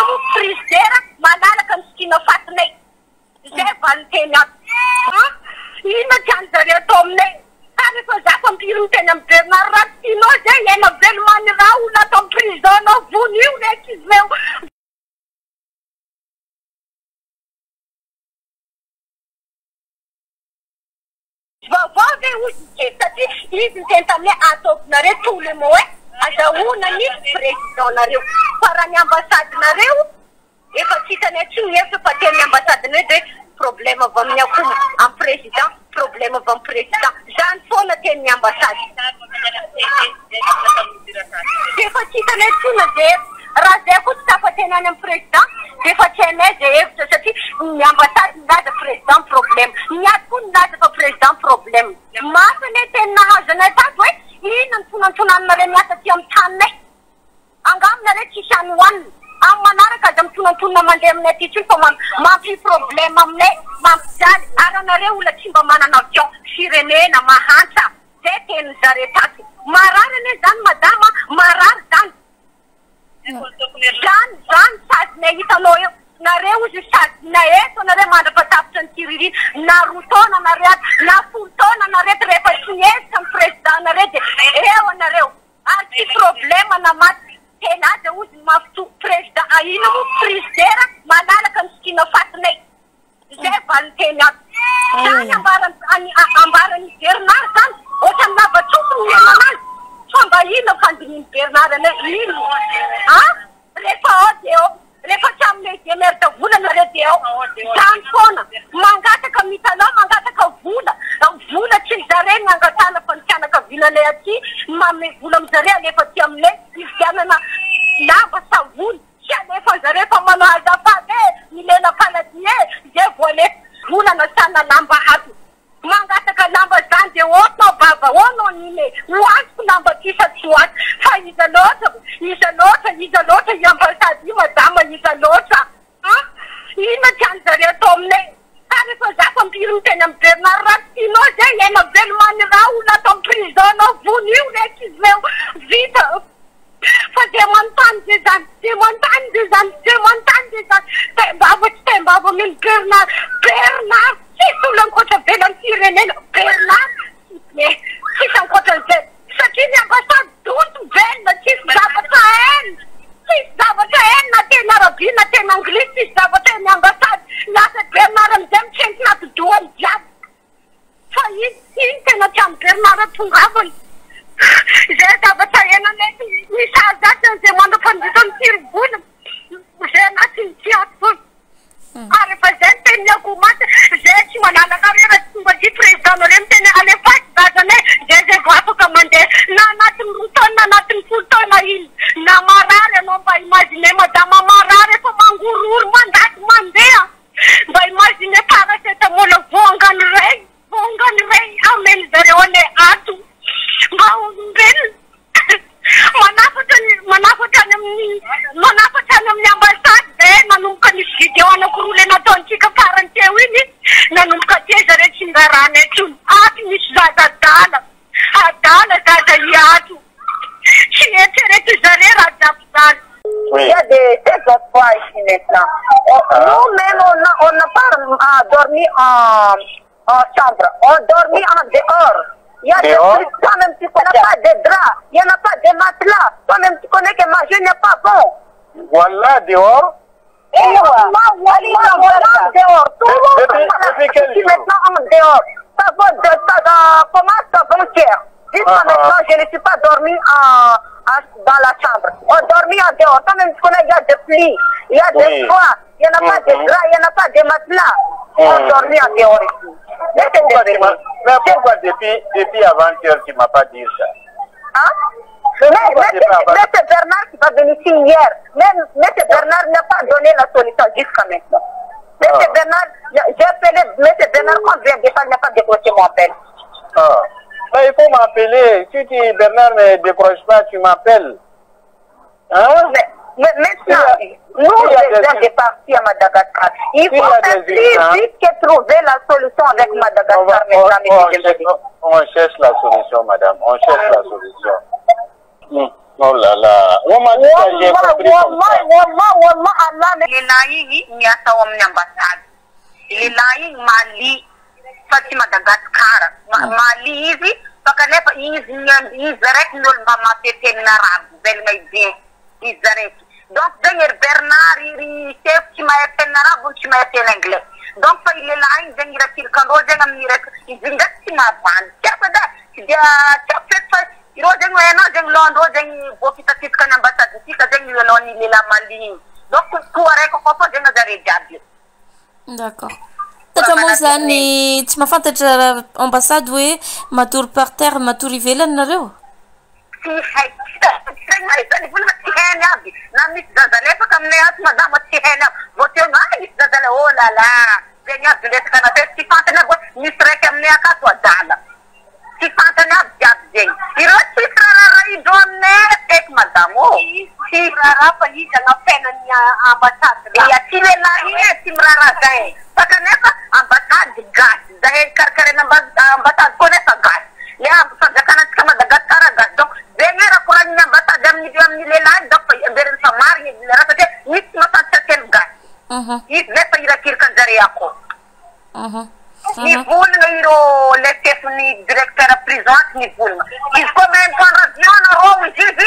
ino mo frizidera malalaka ny sikina fatinay zay vaniteny ino tiany zareo atao aminay ary fa za fa mpiry miteny amin'ny Bernard Ratinao zay ena velomany raha olona atao amin'ny prison nao vonio reky izy reo vaovao ve ozy kely satria izy miteny taminay ataovinareo tolemo hoe azahoana ny présidentnareo fa raha ny ambasadinareo efa tsitanay tsy mihevitra fa teny ambasadinareo de problème avy amin'ny akoho amin'ny président problème avy amin'ny président zany foana teny ny ambasady efa tsitanay tsona zay raha zay koa tsy tafateny any amin'ny président defa tsy hainay zay hevitra satria ny ambasady nilaza président problème ny ady koa nilaza fa président problème mafy le teny nahazanay tato hoe ino ny tonantonanareo miasa ty amin'ny taninay angaminareo tsisy any hoanina amin'ny manaraka aza mitonantonana mandeha aminay ty tsiny fa mampi problème aminay mampijaly ary anareo olona tsy mba manana avion firenena mahantsa zay teny zare tato marary ane zany madama marary zany zany sadinay hitanao eo nareo izy sadinay eto nareo mandrapatapitra ny tiririna na roa taona nareo ato na folo taona nareto rehefa tsy niezitra amin'ny président nareo de eo anareo ary tsy problème namaty tena aza ozy mafito président ino mo frizidera malalaka ny sikina fatinay zay vaniteny ato zany ambarany Bernard zany ohatra ny lavatsofony mienanazy fa mba ino fandininy Bernard anay ino rehefa ao de eo rehefa tsy aminay demerta vola nareo de eo zany foana mangataka mitanao mangataka vola tsy zare ny angatana fa ny fianakavinanay aty mame vola amizare alefa ty aminay ividianana lamba savony tsy alefa zare fa manao azafady milela paladie zay voale volana sana lamba ato mangataka lamba zany de oanao baba oanao nine hoaziko lamba ty sa tsy hoazy fa iza loatra iambasady madama iza loatra ino tiany zareo atao aminay ary fa za fa mpiry miteny amin'ny Bernard Ratinao zay ena velomany raha olona atao amin'ny prison nao vonio reky izy reo vita fa de manontany de zany tembava tsy tembava mino Bernard tsisy olona ankoatra velan'ny firenena Bernard tsisy ankoatran'izay satria ny ambasady donto velona tsisy zavatra hainy na teny arabia na teny anglisy tsisy zavatra ny ambasady lasa Bernard amizay mitsentina dodoany jiaby fa iny tena tiamy Bernard atongavany zay zavatra henanay misazaty an'izay mandrapanjitany tirivola zay anatiny tiato foana ary fa zay ny teny akomaty zay tsy manalaka rera tsy mba ty président nareo miteny alefaky zazanay zay vao afaka mandeha na anatiny roa taona na anatiny folo taona iny na marary anao mba imagine madama marary efa mangorory mandaty mandeha mba imagine paracetamol vongany rey ameny zareo anay ato mba olombelona manafatra any amin'ny ambasady zay nanomboka nisy video anakoroa le nataontsika farany teo iny nanomboka te zareo tsy ngarana etsony ato misy zaza adala zaza iato tsy eritrereto zareo raha jiaby zany. Il y a des emplois ici maintenant. Nous-mêmes, on n'a pas dormi en chambre. On dormit en dehors. Il y a des trucs, toi-même tu connais pas de draps. Il n'y en a pas de matelas. Toi-même tu connais que manger n'est pas bon. Voilà, dehors. Voilà, dehors. Tout le monde est maintenant en dehors. Ça va comment ça va hier. Jusqu'à maintenant, je ne suis pas dormi dans la chambre. On dormit en dehors. Toi-même tu connais, il y a des plis, il y a des toits, il n'y en a pas de draps, il n'y en a pas de matelas. On dormit en dehors ici. Mais pourquoi depuis avant-hier tu ne m'as pas dit ça? Mais M. Bernard qui va venir ici hier, même M. Bernard n'a pas donné la solution jusqu'à maintenant. M. Bernard, j'ai appelé M. Bernard combien de fois il n'a pas décroché mon appel. Mais il faut m'appeler. Si Bernard ne décroche pas, tu m'appelles. Mais maintenant, nous devons départir à Madagascar. Il faut plus vite que trouver la solution avec Madagascar. On cherche la solution, madame. On cherche la solution. Oh là là. Wallah, Allah. Il est là, il y a ça, on ambassade. Il est là, il Mali, Fatima Madagascar. Mali, ici, parce que les pays, ils arrêtent nous le mater en arabe. Belle bien, ils arrêtent. Donc, d'ailleurs, Bernard, il sait qui m'a été en arabe ou qui m'a été en anglais. Donc, il est là, il vient de dire quand on il vient de dire ma bande. Rojeng wena jeng londo jeng bokita titka nambata tika jeng loni lila mali donc kuare ko ko jeng zare jabli. D'accord. Tatra zany tsy mahafantatra ambassade hoe matory par terre matory ivelany nareo? Si hay ni fulma tihena abi na mis zazale pa kamne at madama tihena bote ngai zazale oh la la jenya bile kana te tifantana go misre kamne akatwa dala tifantana jabjeng iro tifrara idone tek madamo tifrara pa hi janga penanya ambassade ya tilela hi timrara dai pakaneka ambassade gas dai karkare na ambassade kone sa gas ya ambassade kana kama Madagascar gas donc dengar kurangnya ambassade ni lela donc berin samar ni lerate nit mata tel gas it ne pa ira kirkan jare ako ni bul ngairo le chef ni directeur prison ni bul il comment en avion ro jibi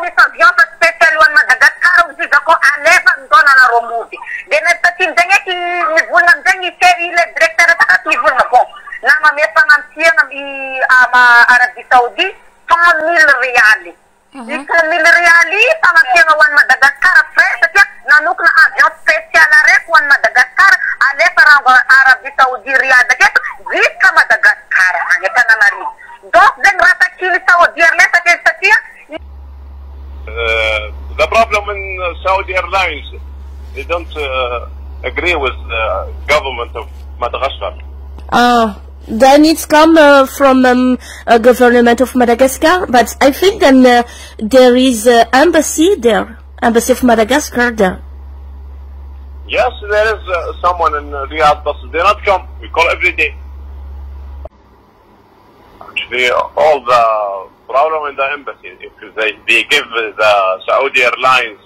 ni avion spécial wan Madagascar jiga ko aleva ndona na romuti dene tatin denga ki ni bul nam dengi seri le directeur ta ni bul ko na ma mesa nam tia nam i ama Arabie Saoudite 100,000 riali 100,000 riali sama tia wan Madagascar frère tia nanuk na avion spécial arek wan Madagascar ale parang Arabie Saoudite Riyadh ket jusqu'à Madagascar angeta na mari donc den rata kili Saudi Airlines tia the problem in Saudi Airlines, they don't agree with the government of Madagascar. Then it's come from a government of Madagascar, but I think then there is embassy there, embassy of Madagascar there. Yes, there is someone in Riyadh, but they not come. We call every day. Actually, all the problem in the embassy, if they give the Saudi Airlines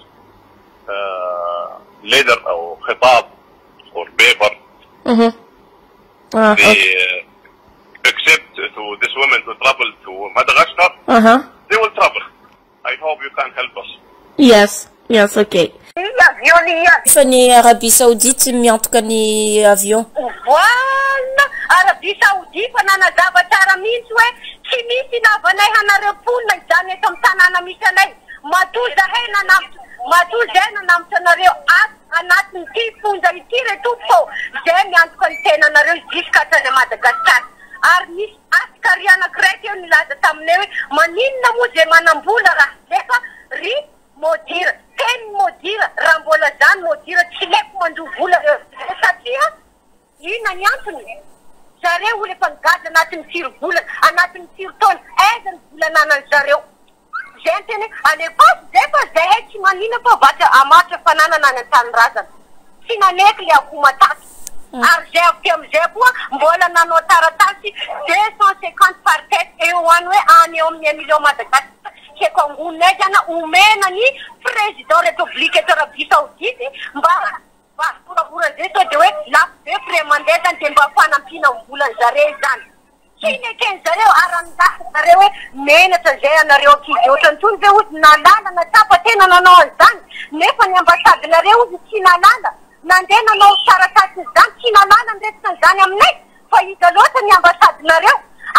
letter or khitab or paper, they accept to this woman to travel to Madagascar, they will travel. I hope you can help us. Yes, yes, okay. Fa ny Arabie Saoudite miantoka ny avion. Voilà, Arabie Saoudite fa nanazava tsara mihitsy hoe tsy misy navanay hanareo ponina izany eto amin'ny tanàna misy anay. Matoa zahay nanamitra anareo anatin'ny ity fonja ity retompo zay miantoka ny tenanareo jusqu'à Madagascar. Ary misy askari anankiray eo nilaza taminay hoe maninona moa zay manambola raha lefa ry modira teny modira raha mbola zany modira tsy leko mandovola satria ina ny antony zareo ho lefa nigady anatin'ny firovolana anatin'ny firotaona aiza ny volananany zareo zay ny teny alefasy zay fa zahay tsy manina fa vatra amatra fananana any an-tanorazana tsy naneky le akoho mataky ary zay avy amizay koa mbola nanao taratasy 250 par tête eo any hoe any eo amin'ny 1 million Madagascar keko angonay zany omena ny président république eto Arabie Saoudite mba voravora zay sao de hoe lafo be frais mandeha zany de mba fanampiana volany zareo zany tsy nekeny zareo aran'gasy zareo hoe menatra zay anareo ankizy ohatrany tony ve ozy nalala na tsapa tena nanao an'izany nefa ny ambasadenareo ozy tsy nalala nandeha nanao taratasy zany tsy nalala ndresika zany aminay fa iza loatra ny ambasadenareo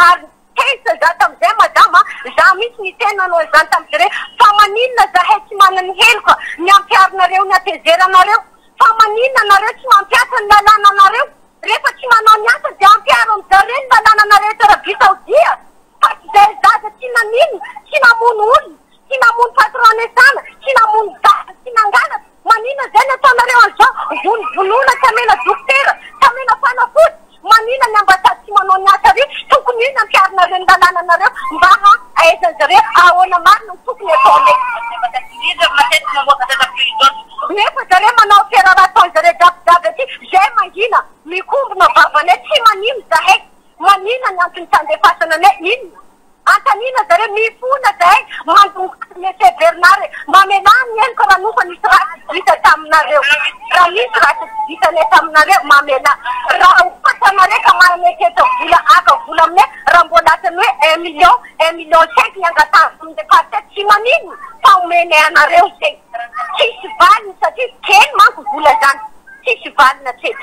ary tesa za tamizay madama za misy ny tena nanao zany tamizare fa maninona zahay tsy manany heloka ny ampiarinareo ny atezeranareo fa maninona nareo tsy mampiasa ny lalànanareo rehefa tsy manao ny asa de ampiaro amizare ny lalànanareo eto Arabie Saoudite fa tsy zay zaza tsy nanino tsy namono olona tsy namono patronesana tsy namono zaza tsy nangala manina zay nataonareo an'izao vonona tsy amena dokotera tsy amena fanafody manina ny ambasady tsy manao ny asa ry tokony iny ampiarinareo ny lalànanareo mba ahaizany zareo ahoana marina ny tokony ataonay nefa zareo manao fiararataony zareo dabidaby aty zay mangina mikombona vavanay tsy manino zahay manina ny antony tandefasana anay inona antanina zareo mifona zahay mandongaty mese Bernare, mamelan yen kora nu koni strat dita tamnareu. Rami strat dita ne tamnareu mamela. Rau patamare kamane keto gula aka gulamne rambolata nu 1 million cek yang kata de patet simanin. Paumene anareu cek. Chisvan sa ken man gula dan. Chisvan na cek.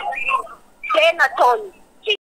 Tena toni.